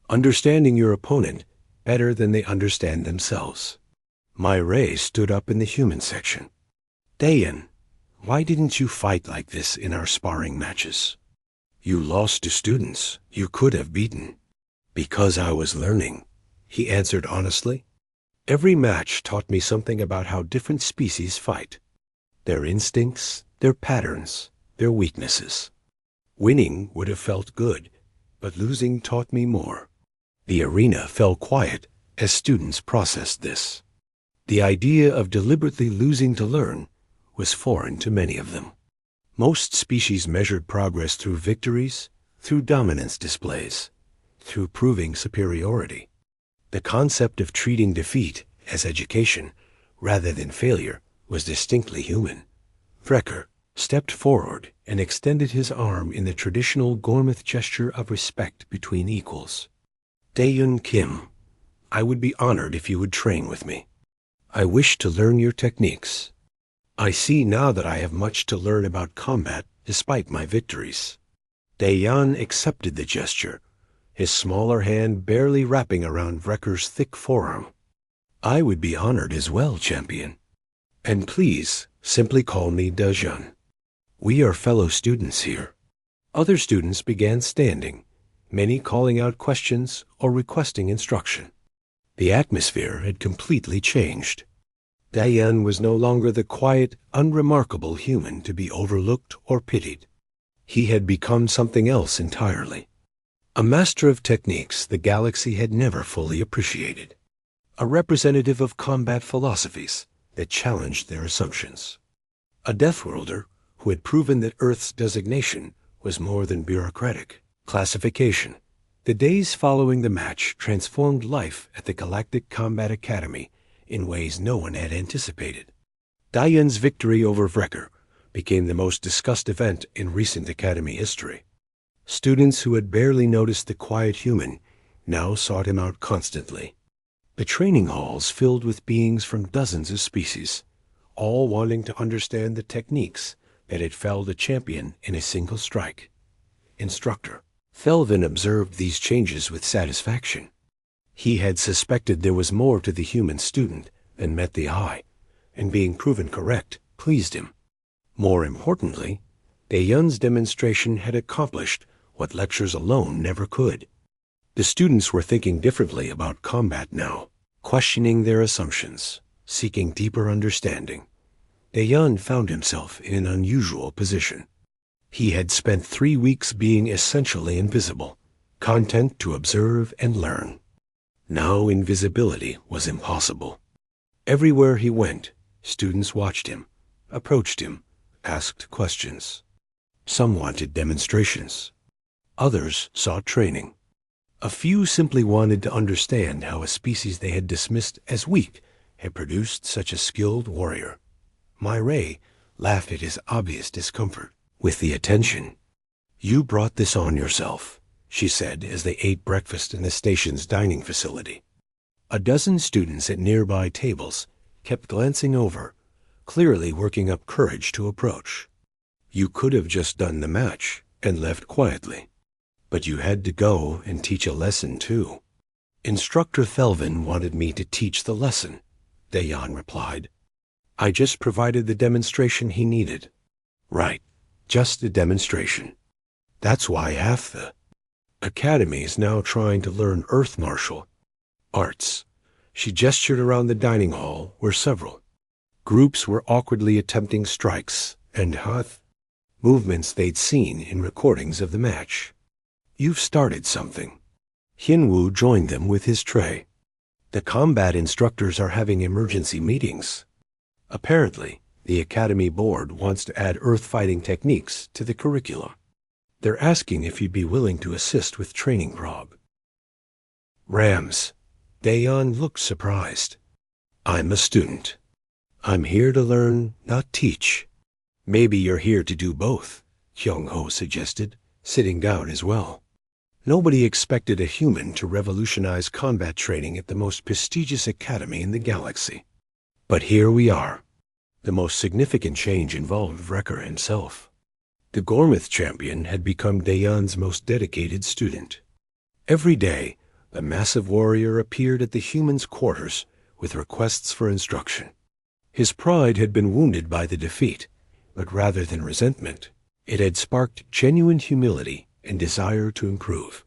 Understanding your opponent better than they understand themselves. My Ray stood up in the human section. "Daeun, why didn't you fight like this in our sparring matches? You lost to students you could have beaten." "Because I was learning," he answered honestly. "Every match taught me something about how different species fight. Their instincts, their patterns, their weaknesses. Winning would have felt good, but losing taught me more." The arena fell quiet as students processed this. The idea of deliberately losing to learn was foreign to many of them. Most species measured progress through victories, through dominance displays, through proving superiority. The concept of treating defeat as education rather than failure was distinctly human. Wrecker stepped forward and extended his arm in the traditional Gormith gesture of respect between equals. "Daeun Kim, I would be honored if you would train with me. I wish to learn your techniques. I see now that I have much to learn about combat despite my victories." Daeun accepted the gesture, his smaller hand barely wrapping around Wrecker's thick forearm. "I would be honored as well, champion. And please, simply call me Daeun. We are fellow students here." Other students began standing, many calling out questions or requesting instruction. The atmosphere had completely changed. Daeun was no longer the quiet, unremarkable human to be overlooked or pitied. He had become something else entirely. A master of techniques the galaxy had never fully appreciated. A representative of combat philosophies that challenged their assumptions. A Deathworlder who had proven that Earth's designation was more than bureaucratic classification. The days following the match transformed life at the Galactic Combat Academy in ways no one had anticipated. Daeun's victory over Wrecker became the most discussed event in recent Academy history. Students who had barely noticed the quiet human now sought him out constantly. The training halls filled with beings from dozens of species, all wanting to understand the techniques that had felled a champion in a single strike. Instructor Felvin observed these changes with satisfaction. He had suspected there was more to the human student than met the eye, and being proven correct pleased him. More importantly, Daeyeon's demonstration had accomplished what lectures alone never could. The students were thinking differently about combat now, questioning their assumptions, seeking deeper understanding. Daeyeon found himself in an unusual position. He had spent 3 weeks being essentially invisible, content to observe and learn. Now invisibility was impossible. Everywhere he went, students watched him, approached him, asked questions. Some wanted demonstrations. Others sought training. A few simply wanted to understand how a species they had dismissed as weak had produced such a skilled warrior. Mireille laughed at his obvious discomfort with the attention. "You brought this on yourself," she said as they ate breakfast in the station's dining facility. A dozen students at nearby tables kept glancing over, clearly working up courage to approach. "You could have just done the match and left quietly. But you had to go and teach a lesson, too." "Instructor Felvin wanted me to teach the lesson," Daeyeon replied. "I just provided the demonstration he needed." "Right, just a demonstration. That's why half the Academy is now trying to learn Earth martial arts." She gestured around the dining hall where several groups were awkwardly attempting strikes and hot movements they'd seen in recordings of the match. "You've started something." Hyunwoo joined them with his tray. "The combat instructors are having emergency meetings. Apparently, the Academy Board wants to add earth fighting techniques to the curriculum. They're asking if you'd be willing to assist with training Rams. Daeyeon looked surprised. "I'm a student. I'm here to learn, not teach." "Maybe you're here to do both," Kyung-ho suggested, sitting down as well. Nobody expected a human to revolutionize combat training at the most prestigious academy in the galaxy. But here we are. The most significant change involved Wrecker himself. The Gormith champion had become Daeyeon's most dedicated student. Every day, the massive warrior appeared at the humans' quarters with requests for instruction. His pride had been wounded by the defeat, but rather than resentment, it had sparked genuine humility and desire to improve.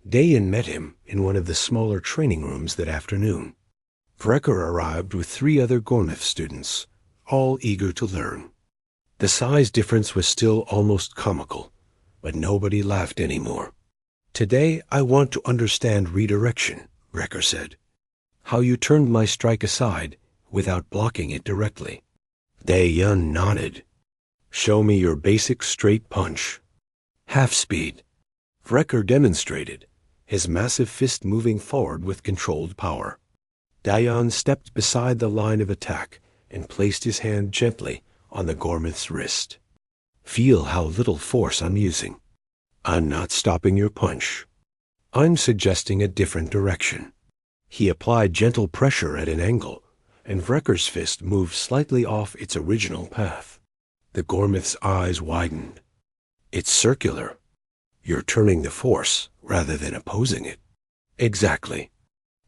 Daeyeon met him in one of the smaller training rooms that afternoon. Wrecker arrived with 3 other Gormith students, all eager to learn. The size difference was still almost comical, but nobody laughed anymore. "Today I want to understand redirection," Wrecker said. "How you turned my strike aside without blocking it directly." Daeyeon nodded. "Show me your basic straight punch." Half speed. Wrecker demonstrated, his massive fist moving forward with controlled power. Daeyeon stepped beside the line of attack and placed his hand gently on the Gormith's wrist. "Feel how little force I'm using. I'm not stopping your punch. I'm suggesting a different direction." He applied gentle pressure at an angle, and Wrecker's fist moved slightly off its original path. The Gormith's eyes widened. "It's circular. You're turning the force rather than opposing it." "Exactly.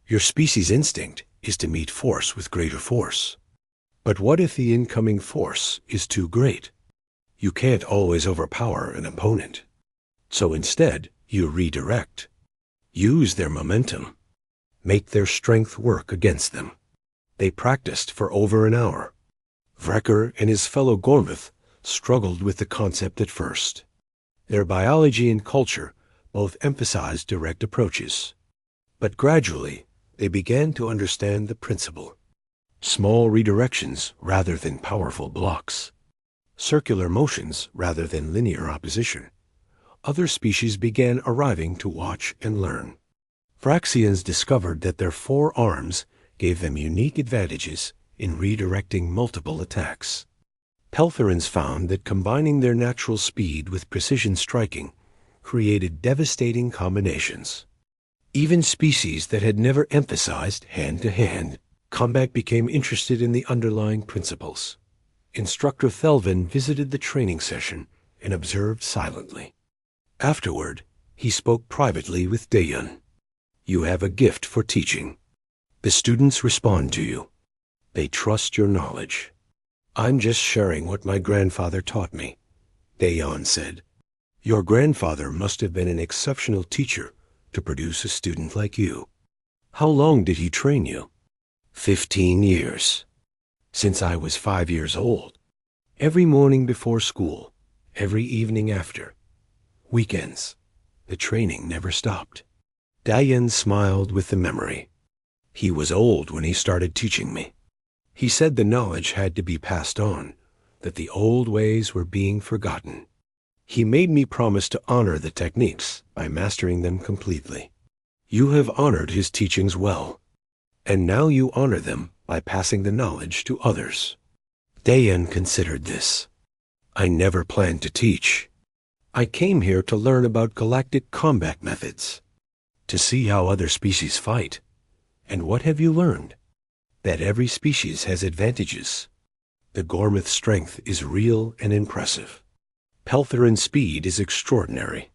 Your species' instinct is to meet force with greater force. But what if the incoming force is too great? You can't always overpower an opponent. So instead, you redirect. Use their momentum. Make their strength work against them." They practiced for over an hour. Wrecker and his fellow Gormith struggled with the concept at first. Their biology and culture both emphasized direct approaches. But gradually, they began to understand the principle. Small redirections rather than powerful blocks. Circular motions rather than linear opposition. Other species began arriving to watch and learn. Phyraxians discovered that their 4 arms gave them unique advantages in redirecting multiple attacks. Peltherans found that combining their natural speed with precision striking created devastating combinations. Even species that had never emphasized hand-to-hand combat became interested in the underlying principles. Instructor Thelvin visited the training session and observed silently. Afterward, he spoke privately with Daeyeon. You have a gift for teaching. The students respond to you. They trust your knowledge. I'm just sharing what my grandfather taught me, Daeyeon said. Your grandfather must have been an exceptional teacher to produce a student like you. How long did he train you? 15 years. Since I was 5 years old. Every morning before school, every evening after. Weekends. The training never stopped. Daeyeon smiled with the memory. He was old when he started teaching me. He said the knowledge had to be passed on, that the old ways were being forgotten. He made me promise to honor the techniques by mastering them completely. You have honored his teachings well, and now you honor them by passing the knowledge to others. Daeyeon considered this. I never planned to teach. I came here to learn about galactic combat methods, to see how other species fight. And what have you learned? That every species has advantages. The Gormith's strength is real and impressive. Peltherin speed is extraordinary.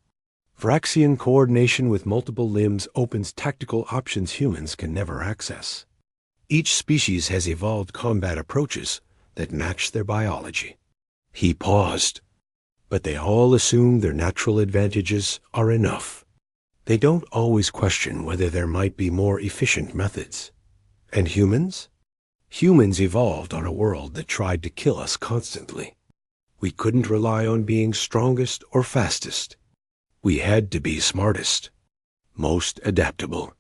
Vraxian coordination with multiple limbs opens tactical options humans can never access. Each species has evolved combat approaches that match their biology. He paused, but they all assume their natural advantages are enough. They don't always question whether there might be more efficient methods. And humans? Humans evolved on a world that tried to kill us constantly. We couldn't rely on being strongest or fastest. We had to be smartest, most adaptable.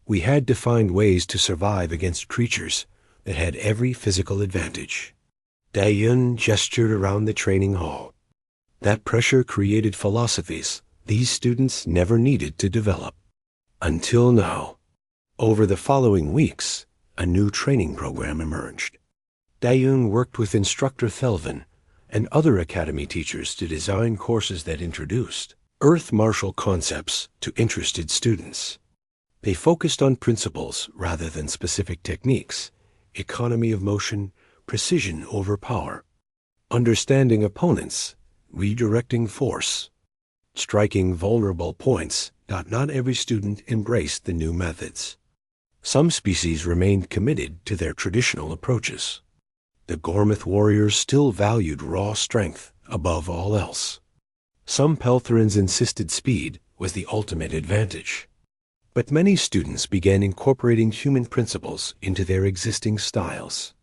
We had to find ways to survive against creatures that had every physical advantage. Daeyeon gestured around the training hall. That pressure created philosophies these students never needed to develop. Until now. Over the following weeks, a new training program emerged. Daeyeon worked with instructor Thelvin and other academy teachers to design courses that introduced Earth martial concepts to interested students. They focused on principles rather than specific techniques, economy of motion, precision over power, understanding opponents, redirecting force, striking vulnerable points. Not every student embraced the new methods. Some species remained committed to their traditional approaches. The Gormith warriors still valued raw strength above all else. Some Peltherins insisted speed was the ultimate advantage. But many students began incorporating human principles into their existing styles,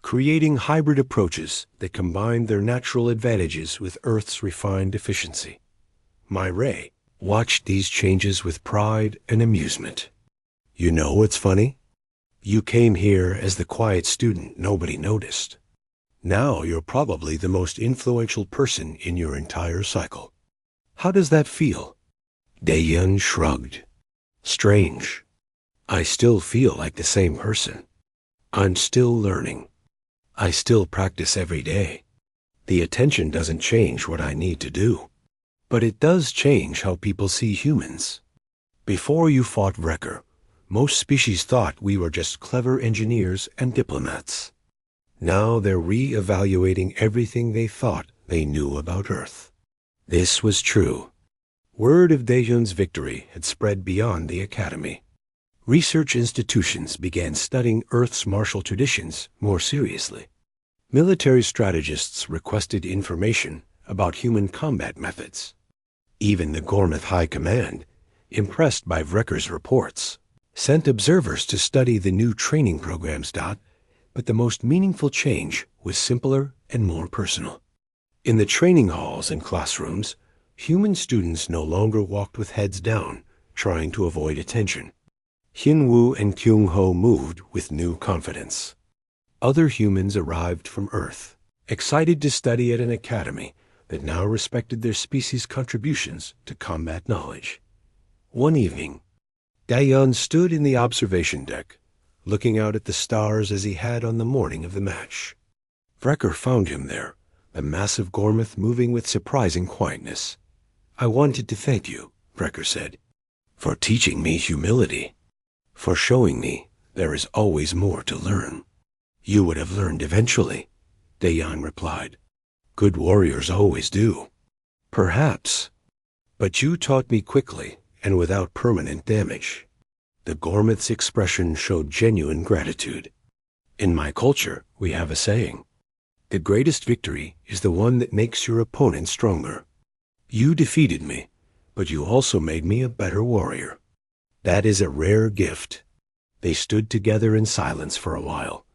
creating hybrid approaches that combined their natural advantages with Earth's refined efficiency. Ray watched these changes with pride and amusement. You know what's funny? You came here as the quiet student nobody noticed. Now you're probably the most influential person in your entire cycle. How does that feel? Daeyeon shrugged. Strange. I still feel like the same person. I'm still learning. I still practice every day. The attention doesn't change what I need to do. But it does change how people see humans. Before you fought Wrecker, most species thought we were just clever engineers and diplomats. Now they're re-evaluating everything they thought they knew about Earth. This was true. Word of Daeyeon's victory had spread beyond the academy. Research institutions began studying Earth's martial traditions more seriously. Military strategists requested information about human combat methods. Even the Gormith High Command, impressed by Wrecker's reports, sent observers to study the new training programs. But the most meaningful change was simpler and more personal. In the training halls and classrooms, human students no longer walked with heads down, trying to avoid attention. Hyunwoo and Kyung-ho moved with new confidence. Other humans arrived from Earth, excited to study at an academy that now respected their species' contributions to combat knowledge. One evening, Daeyeon stood in the observation deck, looking out at the stars as he had on the morning of the match. Wrecker found him there, the massive Gormith moving with surprising quietness. I wanted to thank you, Wrecker said. for teaching me humility, for showing me there is always more to learn. You would have learned eventually, Dayan replied. Good warriors always do. Perhaps. But you taught me quickly and without permanent damage. The Gormith's expression showed genuine gratitude. In my culture, we have a saying. The greatest victory is the one that makes your opponent stronger. You defeated me, but you also made me a better warrior. That is a rare gift. They stood together in silence for a while,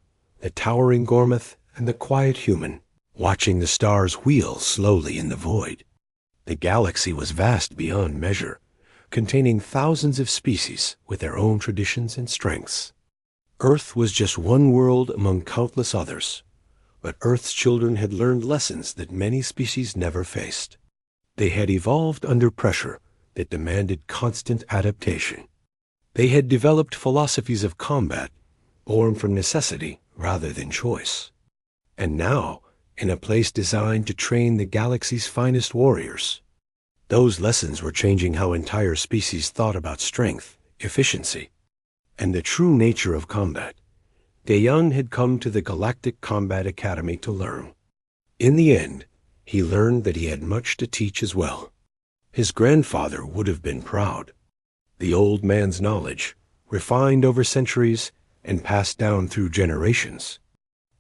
the towering Gormith and the quiet human, watching the stars wheel slowly in the void. The galaxy was vast beyond measure, containing thousands of species with their own traditions and strengths. Earth was just one world among countless others, but Earth's children had learned lessons that many species never faced. They had evolved under pressure that demanded constant adaptation. They had developed philosophies of combat, born from necessity rather than choice. And now, in a place designed to train the galaxy's finest warriors, those lessons were changing how entire species thought about strength, efficiency, and the true nature of combat. Dayan had come to the Galactic Combat Academy to learn. In the end, he learned that he had much to teach as well. His grandfather would have been proud. The old man's knowledge, refined over centuries and passed down through generations,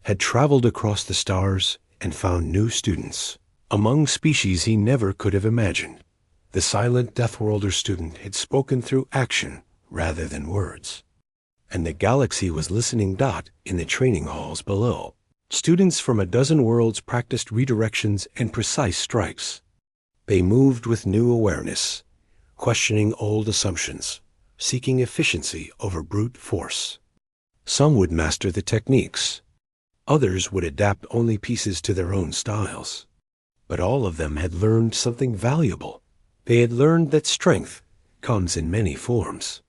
had traveled across the stars and found new students among species he never could have imagined. The silent Deathworlder student had spoken through action rather than words, and the galaxy was listening. In the training halls below, students from a dozen worlds practiced redirections and precise strikes. They moved with new awareness, questioning old assumptions, seeking efficiency over brute force. Some would master the techniques. Others would adapt only pieces to their own styles. But all of them had learned something valuable. They had learned that strength comes in many forms.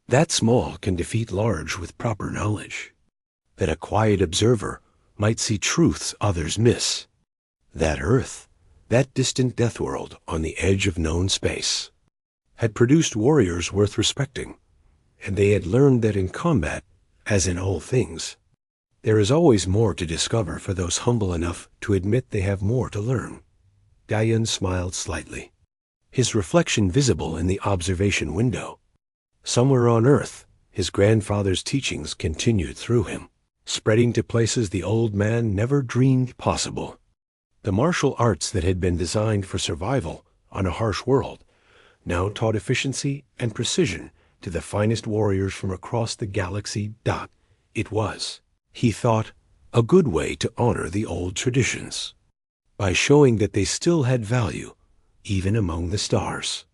That small can defeat large with proper knowledge. That a quiet observer might see truths others miss. That Earth, that distant death world on the edge of known space, had produced warriors worth respecting, and they had learned that in combat, as in all things, there is always more to discover for those humble enough to admit they have more to learn. Dayan smiled slightly, his reflection visible in the observation window. Somewhere on Earth, his grandfather's teachings continued through him, spreading to places the old man never dreamed possible. The martial arts that had been designed for survival on a harsh world now taught efficiency and precision to the finest warriors from across the galaxy. It was, he thought, a good way to honor the old traditions, by showing that they still had value, even among the stars.